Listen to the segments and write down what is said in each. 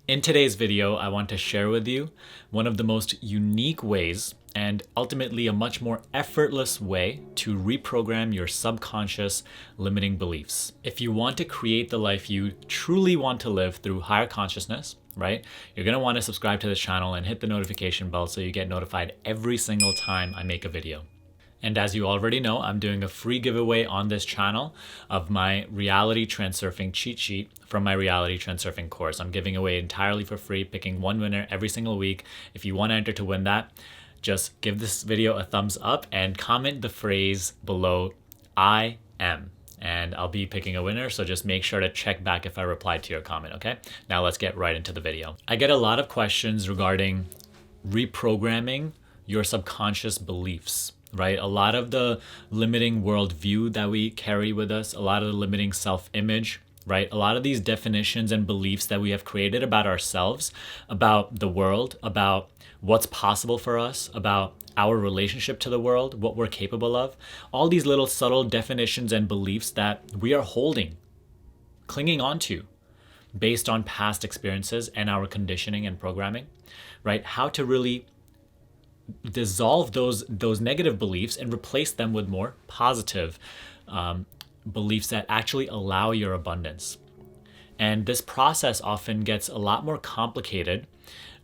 In today's video, I want to share with you one of the most unique ways and ultimately a much more effortless way to reprogram your subconscious limiting beliefs. If you want to create the life you truly want to live through higher consciousness, right? You're going to want to subscribe to this channel and hit the notification bell so you get notified every single time I make a video. And as you already know, I'm doing a free giveaway on this channel of my reality transurfing cheat sheet from my reality transurfing course. I'm giving away entirely for free, picking one winner every single week. If you want to enter to win that, just give this video a thumbs up and comment the phrase below, I am. And I'll be picking a winner, so just make sure to check back if I replied to your comment, okay? Now let's get right into the video. I get a lot of questions regarding reprogramming your subconscious beliefs, right? A lot of the limiting worldview that we carry with us, a lot of the limiting self-image, right? A lot of these definitions and beliefs that we have created about ourselves, about the world, about what's possible for us, about our relationship to the world, what we're capable of, all these little subtle definitions and beliefs that we are holding, clinging onto based on past experiences and our conditioning and programming, right? How to really dissolve those negative beliefs and replace them with more positive beliefs that actually allow your abundance. And this process often gets a lot more complicated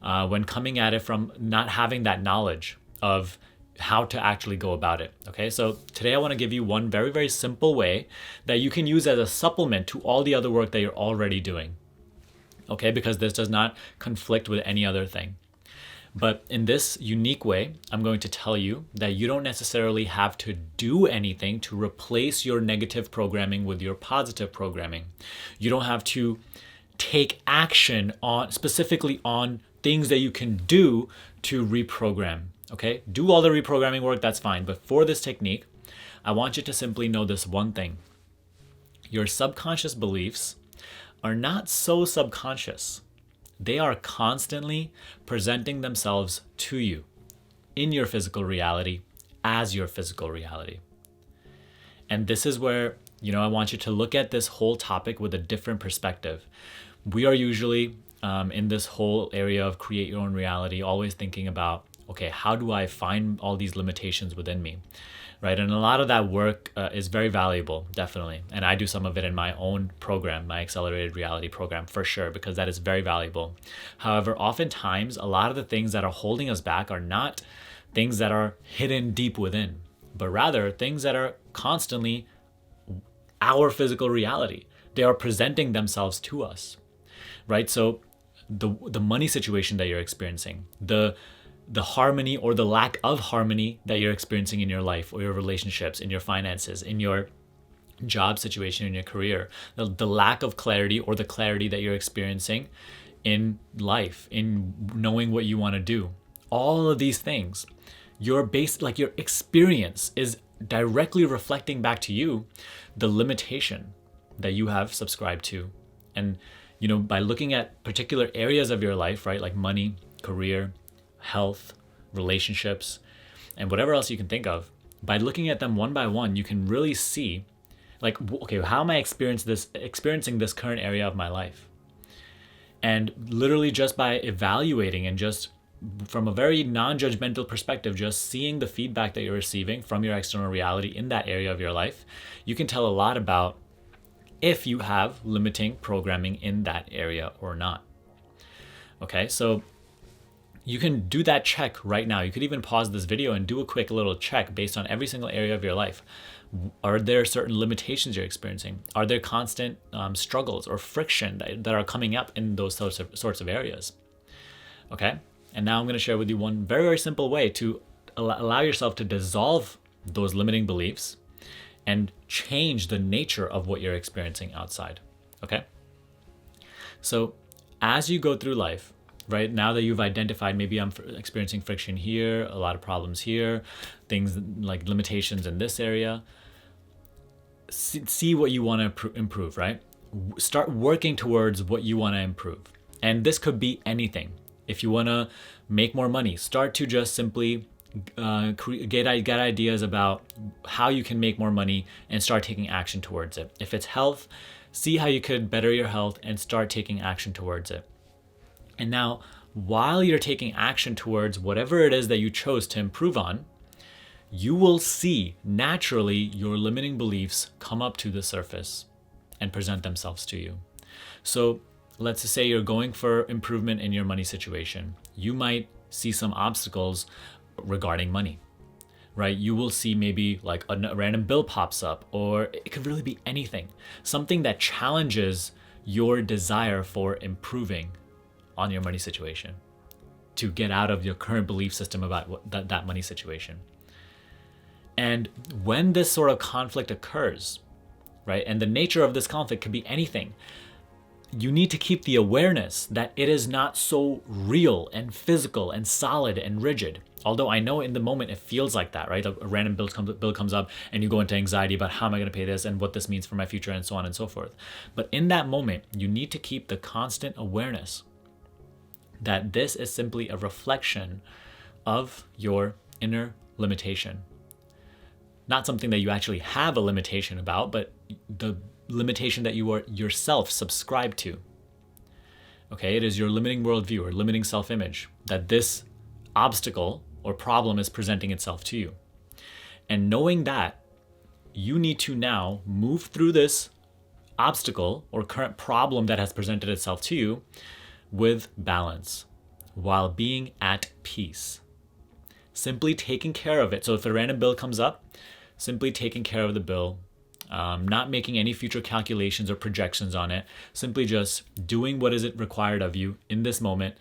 when coming at it from not having that knowledge of how to actually go about it. Okay, so today I want to give you one very, very simple way that you can use as a supplement to all the other work that you're already doing. Okay, because this does not conflict with any other thing. But in this unique way, I'm going to tell you that you don't necessarily have to do anything to replace your negative programming with your positive programming. You don't have to take action on specifically on things that you can do to reprogram. Okay, do all the reprogramming work, that's fine. But for this technique, I want you to simply know this one thing. Your subconscious beliefs are not so subconscious. They are constantly presenting themselves to you in your physical reality as your physical reality. And this is where, I want you to look at this whole topic with a different perspective. We are usually in this whole area of create your own reality, always thinking about, okay, how do I find all these limitations within me? Right? And a lot of that work is very valuable, definitely. And I do some of it in my own program, my accelerated reality program, for sure, because that is very valuable. However, oftentimes, a lot of the things that are holding us back are not things that are hidden deep within, but rather things that are constantly our physical reality. They are presenting themselves to us, right? So the money situation that you're experiencing, the harmony or the lack of harmony that you're experiencing in your life or your relationships, in your finances, in your job situation, in your career, the lack of clarity or the clarity that you're experiencing in life, in knowing what you want to do. All of these things, your experience is directly reflecting back to you the limitation that you have subscribed to. And, by looking at particular areas of your life, right, like money, career, health, relationships, and whatever else you can think of, by looking at them one by one, you can really see, okay, how am I experiencing this current area of my life? And literally just by evaluating and just from a very non-judgmental perspective, just seeing the feedback that you're receiving from your external reality in that area of your life, you can tell a lot about if you have limiting programming in that area or not. Okay, so you can do that check right now. You could even pause this video and do a quick little check based on every single area of your life. Are there certain limitations you're experiencing? Are there constant struggles or friction that are coming up in those sorts of areas? Okay, and now I'm going to share with you one very, very simple way to allow yourself to dissolve those limiting beliefs and change the nature of what you're experiencing outside. Okay, so as you go through life, right, now that you've identified, maybe I'm experiencing friction here, a lot of problems here, things like limitations in this area, see what you want to improve, right? Start working towards what you want to improve. And this could be anything. If you want to make more money, start to just simply get ideas about how you can make more money and start taking action towards it. If it's health, see how you could better your health and start taking action towards it. And now, while you're taking action towards whatever it is that you chose to improve on, you will see naturally your limiting beliefs come up to the surface and present themselves to you. So let's just say you're going for improvement in your money situation. You might see some obstacles regarding money, right? You will see maybe like a random bill pops up, or it could really be anything, something that challenges your desire for improving on your money situation, to get out of your current belief system about that money situation. And when this sort of conflict occurs, right, and the nature of this conflict could be anything, you need to keep the awareness that it is not so real and physical and solid and rigid. Although I know in the moment it feels like that, right? A random bill comes up and you go into anxiety about how am I going to pay this and what this means for my future and so on and so forth. But in that moment, you need to keep the constant awareness that this is simply a reflection of your inner limitation. Not something that you actually have a limitation about, but the limitation that you are yourself subscribed to. Okay, it is your limiting worldview or limiting self-image that this obstacle or problem is presenting itself to you. And knowing that, you need to now move through this obstacle or current problem that has presented itself to you with balance, while being at peace. Simply taking care of it. So if a random bill comes up, simply taking care of the bill, not making any future calculations or projections on it, simply just doing what is required of you in this moment,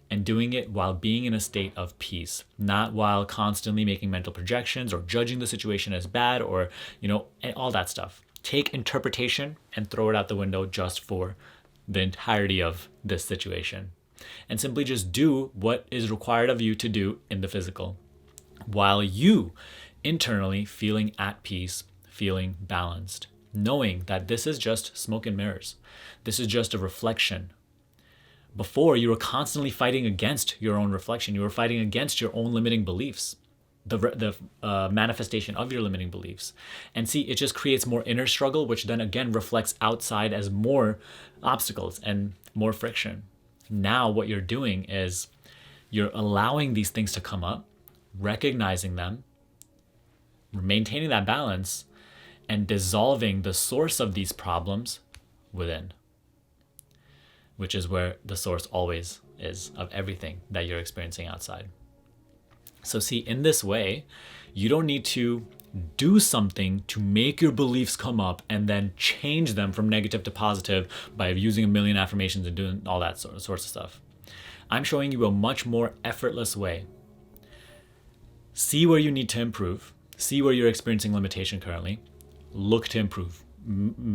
and doing it while being in a state of peace, not while constantly making mental projections or judging the situation as bad or, and all that stuff. Take interpretation and throw it out the window just for the entirety of this situation. And simply just do what is required of you to do in the physical, while you internally feeling at peace, feeling balanced, knowing that this is just smoke and mirrors. This is just a reflection. Before, you were constantly fighting against your own reflection. You were fighting against your own limiting beliefs, the manifestation of your limiting beliefs. And see, it just creates more inner struggle, which then again reflects outside as more obstacles and more friction. Now what you're doing is you're allowing these things to come up, recognizing them, maintaining that balance, and dissolving the source of these problems within, which is where the source always is of everything that you're experiencing outside. So see, in this way, you don't need to do something to make your beliefs come up and then change them from negative to positive by using a million affirmations and doing all that sorts of stuff. I'm showing you a much more effortless way. See where you need to improve. See where you're experiencing limitation currently. Look to improve.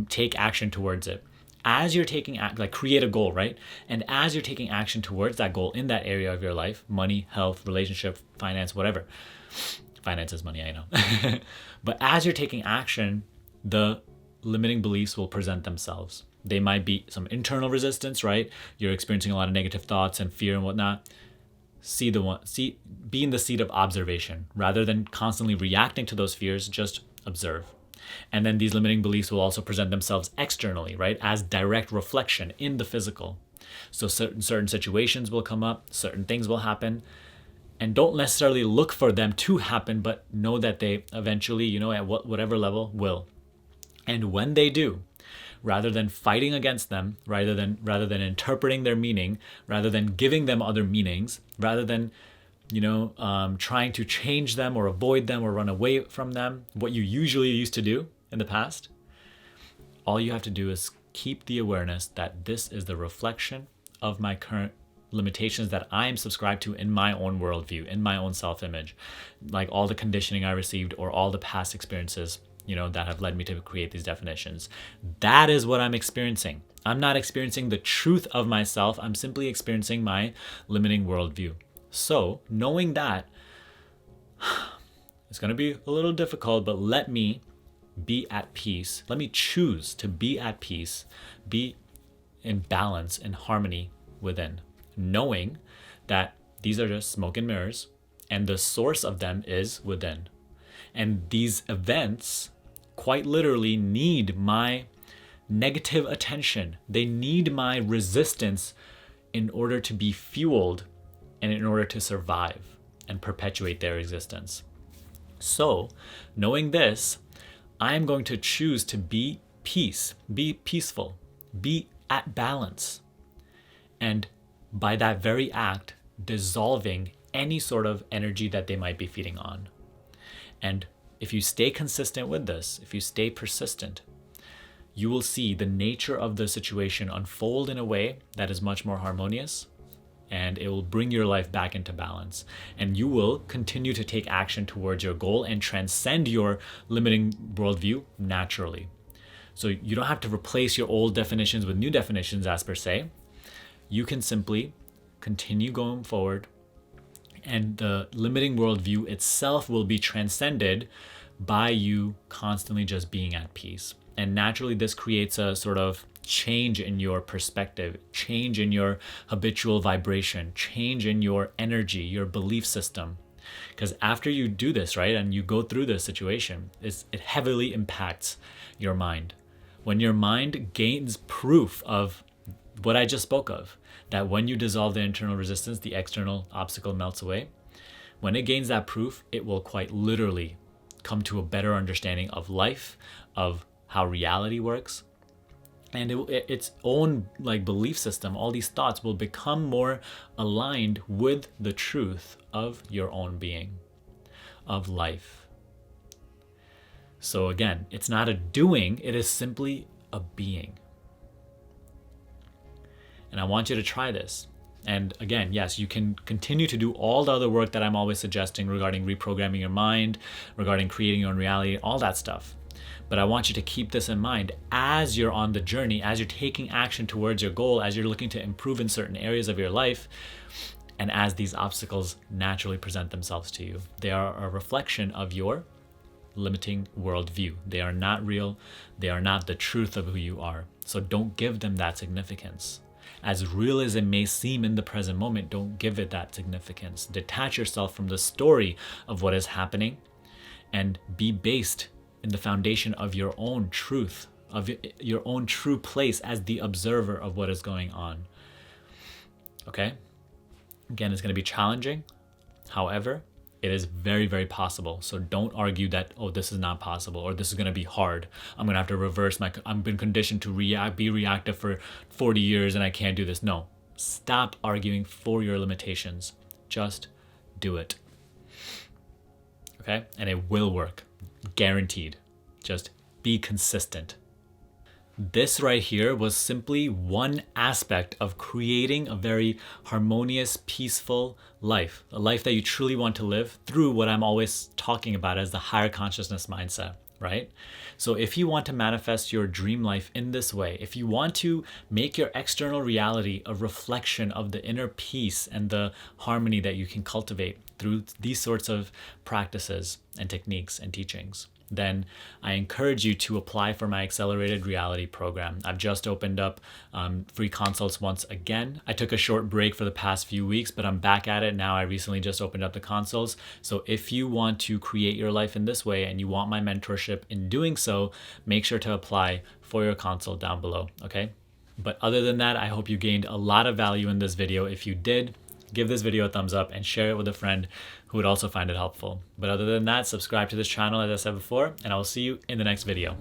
Take action towards it. As you're taking create a goal, right? And as you're taking action towards that goal in that area of your life, money, health, relationship, finance, whatever. Finance is money, I know. But as you're taking action, the limiting beliefs will present themselves. They might be some internal resistance, right? You're experiencing a lot of negative thoughts and fear and whatnot. Be in the seat of observation rather than constantly reacting to those fears. Just observe. And then these limiting beliefs will also present themselves externally, right? As direct reflection in the physical. So certain situations will come up, certain things will happen, and don't necessarily look for them to happen, but know that they eventually, at whatever level will. And when they do, rather than fighting against them, rather than interpreting their meaning, rather than giving them other meanings, rather than trying to change them or avoid them or run away from them, what you usually used to do in the past, all you have to do is keep the awareness that this is the reflection of my current limitations that I am subscribed to in my own worldview, in my own self-image, like all the conditioning I received or all the past experiences, that have led me to create these definitions. That is what I'm experiencing. I'm not experiencing the truth of myself. I'm simply experiencing my limiting worldview. So knowing that, it's going to be a little difficult, but let me be at peace. Let me choose to be at peace, be in balance and harmony within, knowing that these are just smoke and mirrors and the source of them is within. And these events quite literally need my negative attention. They need my resistance in order to be fueled and in order to survive and perpetuate their existence. So, knowing this, I'm going to choose to be peaceful, be at balance. And by that very act, dissolving any sort of energy that they might be feeding on. And if you stay consistent with this, if you stay persistent, you will see the nature of the situation unfold in a way that is much more harmonious, and it will bring your life back into balance. And you will continue to take action towards your goal and transcend your limiting worldview naturally. So you don't have to replace your old definitions with new definitions as per se. You can simply continue going forward, and the limiting worldview itself will be transcended by you constantly just being at peace. And naturally, this creates a sort of change in your perspective, change in your habitual vibration, change in your energy, your belief system. Because after you do this, right, and you go through this situation, it heavily impacts your mind. When your mind gains proof of what I just spoke of, that when you dissolve the internal resistance, the external obstacle melts away. When it gains that proof, it will quite literally come to a better understanding of life, of how reality works. And its own belief system, all these thoughts will become more aligned with the truth of your own being, of life. So again, it's not a doing, it is simply a being. And I want you to try this. And again, yes, you can continue to do all the other work that I'm always suggesting regarding reprogramming your mind, regarding creating your own reality, all that stuff. But I want you to keep this in mind as you're on the journey, as you're taking action towards your goal, as you're looking to improve in certain areas of your life, and as these obstacles naturally present themselves to you. They are a reflection of your limiting worldview. They are not real. They are not the truth of who you are. So don't give them that significance. As real as it may seem in the present moment, don't give it that significance. Detach yourself from the story of what is happening and be based in the foundation of your own truth, of your own true place as the observer of what is going on. Okay? Again, it's going to be challenging. However, it is very, very possible. So don't argue that, oh, this is not possible, or this is going to be hard. I'm going to have to reverse I've been conditioned to be reactive for 40 years and I can't do this. No, stop arguing for your limitations. Just do it. Okay? And it will work. Guaranteed. Just be consistent. This right here was simply one aspect of creating a very harmonious, peaceful life, a life that you truly want to live through what I'm always talking about as the higher consciousness mindset, right? So if you want to manifest your dream life in this way, if you want to make your external reality a reflection of the inner peace and the harmony that you can cultivate through these sorts of practices and techniques and teachings, then I encourage you to apply for my Accelerated Reality program. I've just opened up free consults once again. I took a short break for the past few weeks, but I'm back at it now. I recently just opened up the consults. So if you want to create your life in this way and you want my mentorship in doing so, make sure to apply for your consult down below, okay? But other than that, I hope you gained a lot of value in this video. If you did, give this video a thumbs up and share it with a friend who would also find it helpful. But other than that, subscribe to this channel as I said before, and I will see you in the next video.